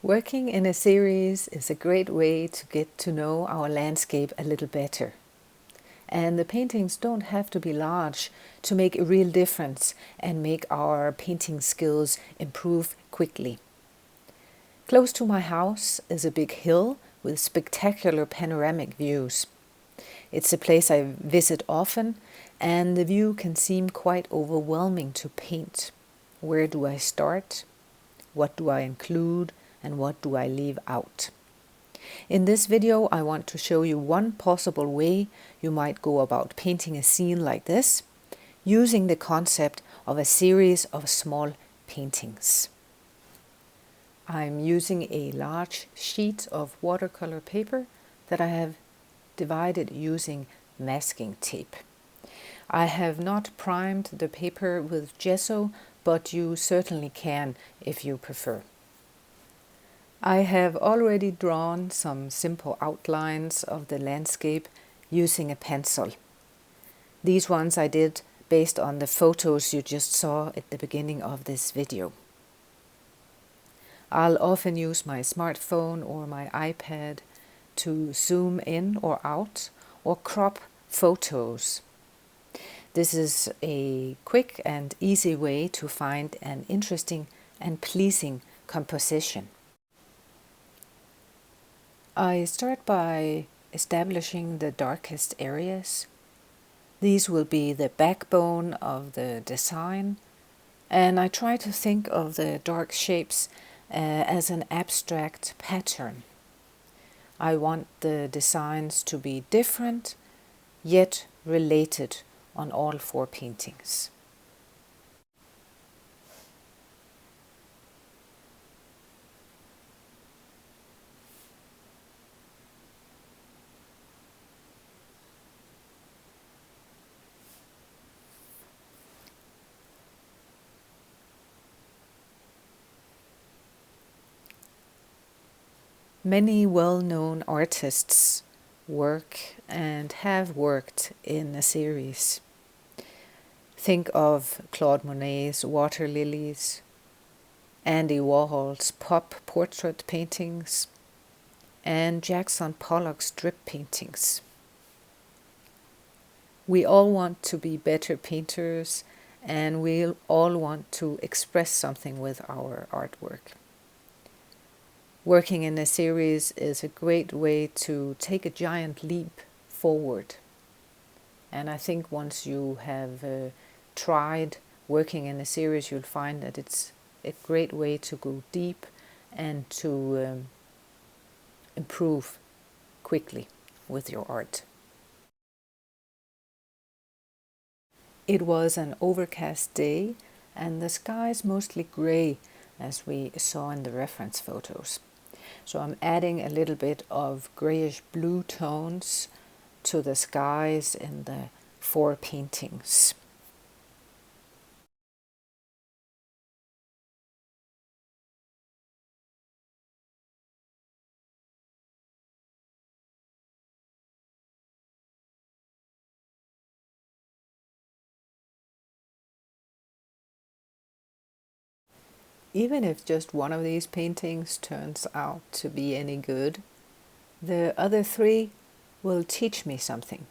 Working in a series is a great way to get to know our landscape a little better. And the paintings don't have to be large to make a real difference and make our painting skills improve quickly. Close to my house is a big hill with spectacular panoramic views. It's a place I visit often, and the view can seem quite overwhelming to paint. Where do I start? What do I include? And what do I leave out? In this video, I want to show you one possible way you might go about painting a scene like this, using the concept of a series of small paintings. I'm using a large sheet of watercolor paper that I have divided using masking tape. I have not primed the paper with gesso, but you certainly can if you prefer. I have already drawn some simple outlines of the landscape using a pencil. These ones I did based on the photos you just saw at the beginning of this video. I'll often use my smartphone or my iPad to zoom in or out or crop photos. This is a quick and easy way to find an interesting and pleasing composition. I start by establishing the darkest areas. These will be the backbone of the design, and I try to think of the dark shapes as an abstract pattern. I want the designs to be different, yet related on all four paintings. Many well-known artists work and have worked in a series. Think of Claude Monet's water lilies, Andy Warhol's pop portrait paintings, and Jackson Pollock's drip paintings. We all want to be better painters, and we all want to express something with our artwork. Working in a series is a great way to take a giant leap forward. And I think once you have tried working in a series, you'll find that it's a great way to go deep and to improve quickly with your art. It was an overcast day, and the sky is mostly gray, as we saw in the reference photos. So I'm adding a little bit of grayish blue tones to the skies in the four paintings. Even if just one of these paintings turns out to be any good, the other three will teach me something.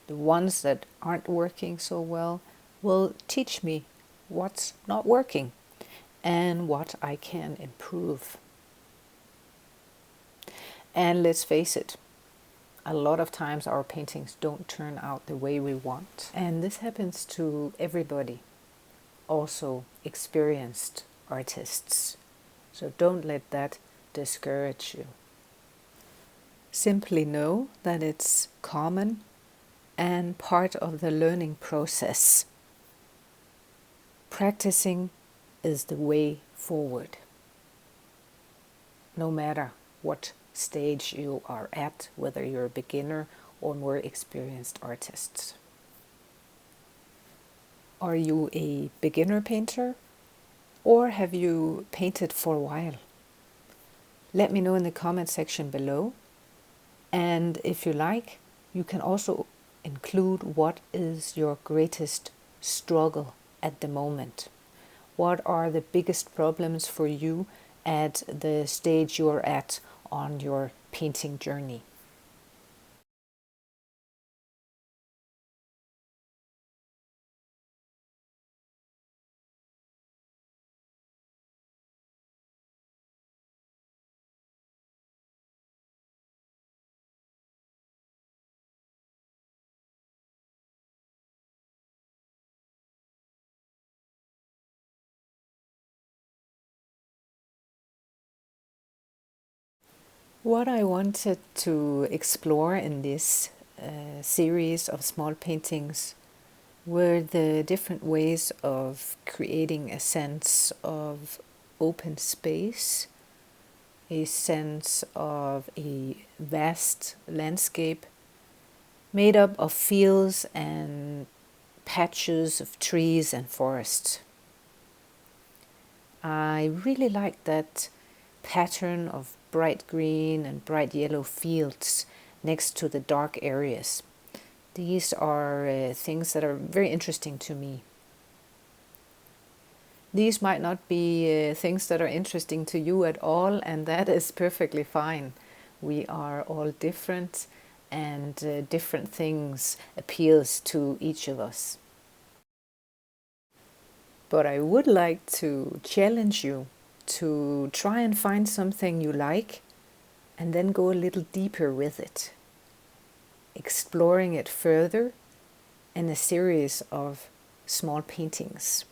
The ones that aren't working so well will teach me what's not working and what I can improve. And let's face it, a lot of times our paintings don't turn out the way we want. And this happens to everybody. Also experienced artists. So don't let that discourage you. Simply know that it's common and part of the learning process. Practicing is the way forward. No matter what stage you are at, whether you're a beginner or more experienced artists. Are you a beginner painter, or have you painted for a while? Let me know in the comment section below. And if you like, you can also include what is your greatest struggle at the moment. What are the biggest problems for you at the stage you're at on your painting journey. What I wanted to explore in this series of small paintings were the different ways of creating a sense of open space, a sense of a vast landscape made up of fields and patches of trees and forests. I really like that pattern of bright green and bright yellow fields next to the dark areas. These are things that are very interesting to me. These might not be things that are interesting to you at all, and that is perfectly fine. We are all different, and different things appeals to each of us. But I would like to challenge you to try and find something you like and then go a little deeper with it, exploring it further in a series of small paintings.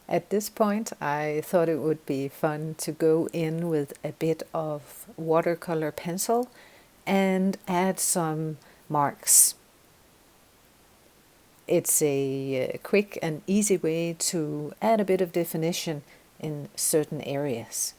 At this point, I thought it would be fun to go in with a bit of watercolor pencil and add some marks. It's a quick and easy way to add a bit of definition in certain areas.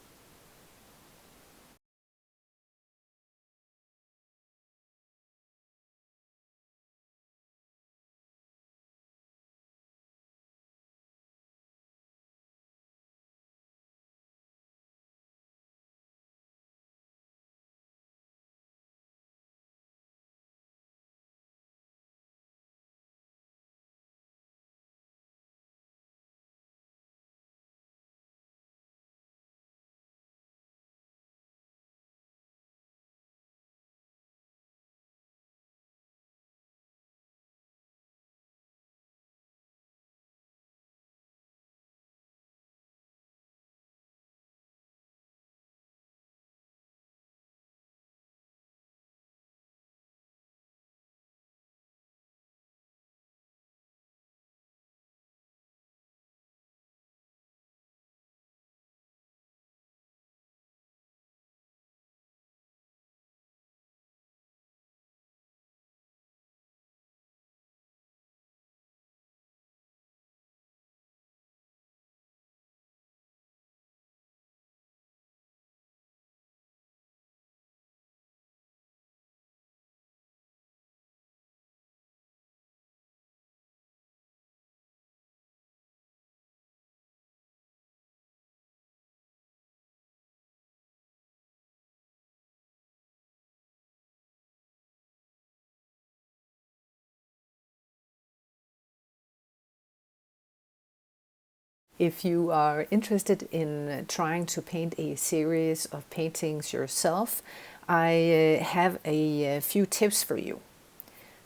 If you are interested in trying to paint a series of paintings yourself, I have a few tips for you.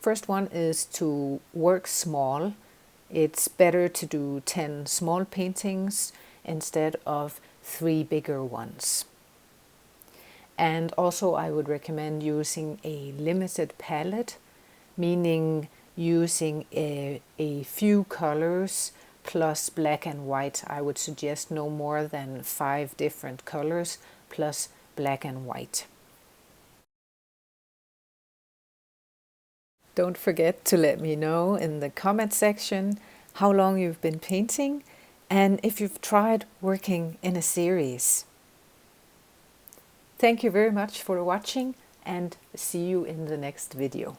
First one is to work small. It's better to do 10 small paintings instead of 3 bigger ones. And also I would recommend using a limited palette, meaning using a few colors plus black and white. I would suggest no more than 5 different colors plus black and white. Don't forget to let me know in the comment section how long you've been painting and if you've tried working in a series. Thank you very much for watching and see you in the next video.